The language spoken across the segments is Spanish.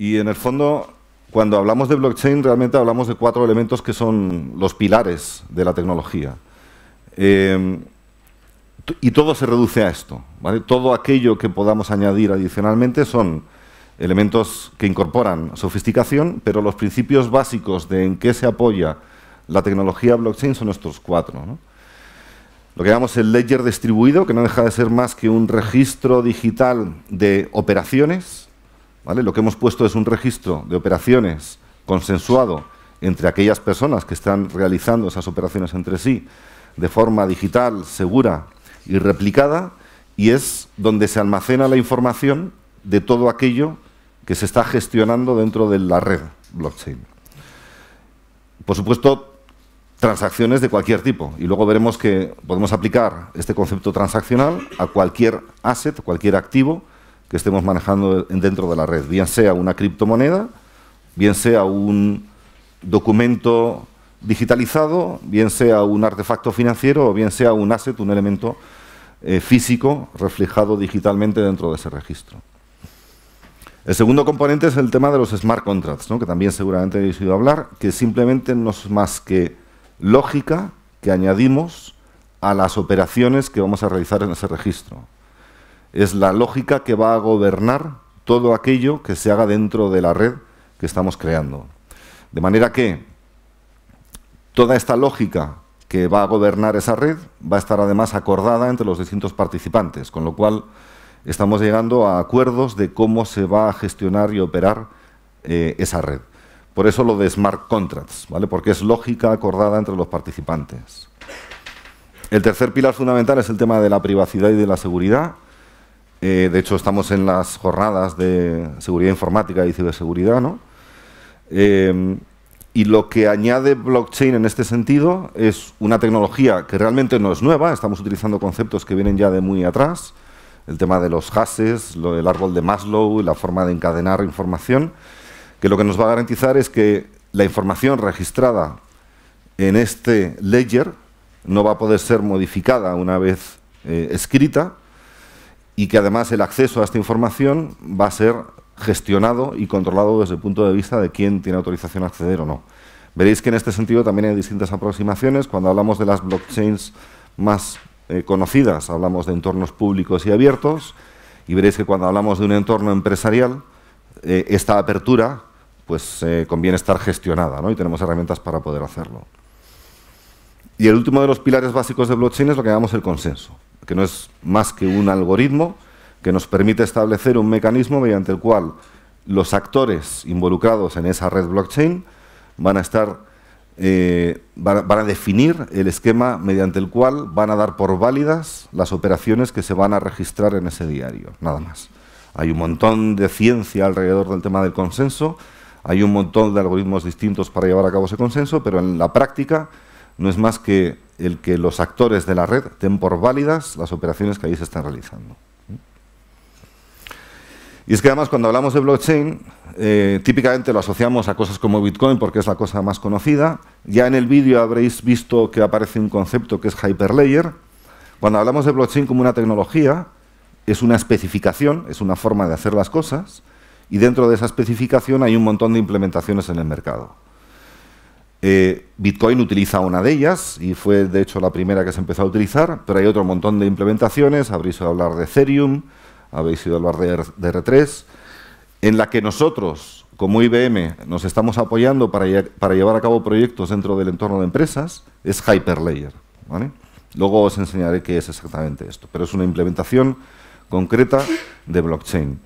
Y en el fondo, cuando hablamos de blockchain, realmente hablamos de 4 elementos que son los pilares de la tecnología. Y todo se reduce a esto, ¿vale? Todo aquello que podamos añadir adicionalmente son elementos que incorporan sofisticación, pero los principios básicos de en qué se apoya la tecnología blockchain son estos 4, ¿no? Lo que llamamos el ledger distribuido, que no deja de ser más que un registro digital de operaciones, ¿vale? Lo que hemos puesto es un registro de operaciones consensuado entre aquellas personas que están realizando esas operaciones entre sí de forma digital, segura y replicada, y es donde se almacena la información de todo aquello que se está gestionando dentro de la red blockchain. Por supuesto, transacciones de cualquier tipo, y luego veremos que podemos aplicar este concepto transaccional a cualquier asset, cualquier activo que estemos manejando dentro de la red, bien sea una criptomoneda, bien sea un documento digitalizado, bien sea un artefacto financiero o bien sea un asset, un elemento físico reflejado digitalmente dentro de ese registro. El segundo componente es el tema de los smart contracts, ¿no? Que también seguramente habéis oído hablar, que simplemente no es más que lógica que añadimos a las operaciones que vamos a realizar en ese registro. Es la lógica que va a gobernar todo aquello que se haga dentro de la red que estamos creando. De manera que toda esta lógica que va a gobernar esa red va a estar además acordada entre los distintos participantes, con lo cual estamos llegando a acuerdos de cómo se va a gestionar y operar esa red. Por eso lo de smart contracts, ¿vale? Porque es lógica acordada entre los participantes. El tercer pilar fundamental es el tema de la privacidad y de la seguridad. De hecho, estamos en las jornadas de seguridad informática y ciberseguridad, ¿no? Y lo que añade blockchain en este sentido es una tecnología que realmente no es nueva, estamos utilizando conceptos que vienen ya de muy atrás, el tema de los hashes, el árbol de Maslow, la forma de encadenar información, que lo que nos va a garantizar es que la información registrada en este ledger no va a poder ser modificada una vez escrita, y que además el acceso a esta información va a ser gestionado y controlado desde el punto de vista de quién tiene autorización a acceder o no. Veréis que en este sentido también hay distintas aproximaciones. Cuando hablamos de las blockchains más conocidas, hablamos de entornos públicos y abiertos, y veréis que cuando hablamos de un entorno empresarial, esta apertura pues conviene estar gestionada, ¿no? Y tenemos herramientas para poder hacerlo. Y el último de los pilares básicos de blockchain es lo que llamamos el consenso, que no es más que un algoritmo que nos permite establecer un mecanismo mediante el cual los actores involucrados en esa red blockchain van a definir el esquema mediante el cual van a dar por válidas las operaciones que se van a registrar en ese diario, nada más. Hay un montón de ciencia alrededor del tema del consenso, hay un montón de algoritmos distintos para llevar a cabo ese consenso, pero en la práctica no es más que el que los actores de la red den por válidas las operaciones que ahí se están realizando. Y es que además cuando hablamos de blockchain, típicamente lo asociamos a cosas como Bitcoin porque es la cosa más conocida. Ya en el vídeo habréis visto que aparece un concepto que es Hyperledger. Cuando hablamos de blockchain como una tecnología, es una especificación, es una forma de hacer las cosas, y dentro de esa especificación hay un montón de implementaciones en el mercado. Bitcoin utiliza una de ellas y fue de hecho la primera que se empezó a utilizar, pero hay otro montón de implementaciones. Habréis oído hablar de Ethereum, habéis oído hablar de R3, en la que nosotros, como IBM, nos estamos apoyando para llevar a cabo proyectos dentro del entorno de empresas, es Hyperledger, ¿vale? Luego os enseñaré qué es exactamente esto, pero es una implementación concreta de blockchain.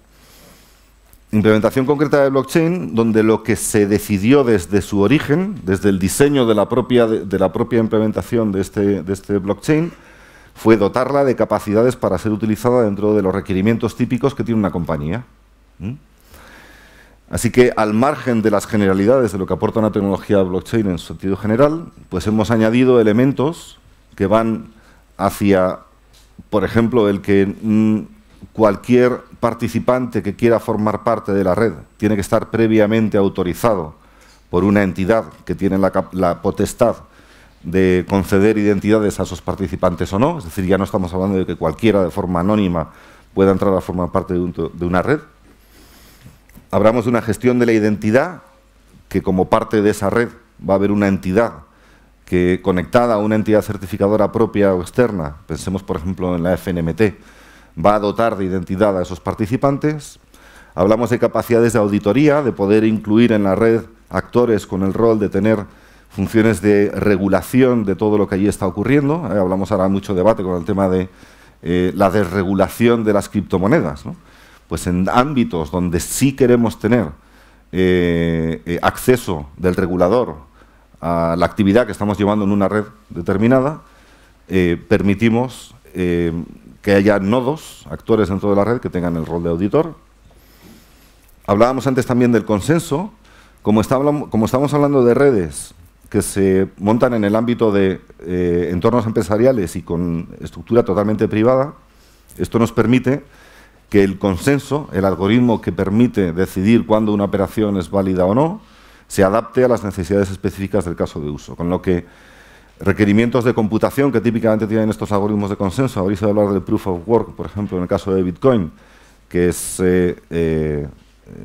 Implementación concreta de blockchain donde lo que se decidió desde su origen, desde el diseño de la propia implementación de este blockchain, fue dotarla de capacidades para ser utilizada dentro de los requerimientos típicos que tiene una compañía. Así que, al margen de las generalidades de lo que aporta una tecnología blockchain en su sentido general, pues hemos añadido elementos que van hacia, por ejemplo, el que cualquier participante que quiera formar parte de la red tiene que estar previamente autorizado por una entidad que tiene la potestad de conceder identidades a esos participantes o no. Es decir, ya no estamos hablando de que cualquiera de forma anónima pueda entrar a formar parte de una red. Hablamos de una gestión de la identidad, que como parte de esa red va a haber una entidad que, conectada a una entidad certificadora propia o externa, pensemos por ejemplo en la FNMT, va a dotar de identidad a esos participantes. Hablamos de capacidades de auditoría, de poder incluir en la red actores con el rol de tener funciones de regulación de todo lo que allí está ocurriendo. Hablamos ahora mucho debate con el tema de la desregulación de las criptomonedas, ¿no? Pues en ámbitos donde sí queremos tener acceso del regulador a la actividad que estamos llevando en una red determinada, permitimos que haya nodos, actores dentro de la red que tengan el rol de auditor. Hablábamos antes también del consenso. Como estamos hablando de redes que se montan en el ámbito de entornos empresariales y con estructura totalmente privada, esto nos permite que el consenso, el algoritmo que permite decidir cuándo una operación es válida o no, se adapte a las necesidades específicas del caso de uso. Con lo que requerimientos de computación que típicamente tienen estos algoritmos de consenso, habréis oído hablar del Proof of Work, por ejemplo, en el caso de Bitcoin, que es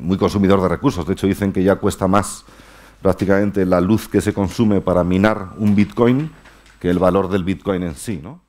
muy consumidor de recursos. De hecho, dicen que ya cuesta más prácticamente la luz que se consume para minar un Bitcoin que el valor del Bitcoin en sí, ¿no?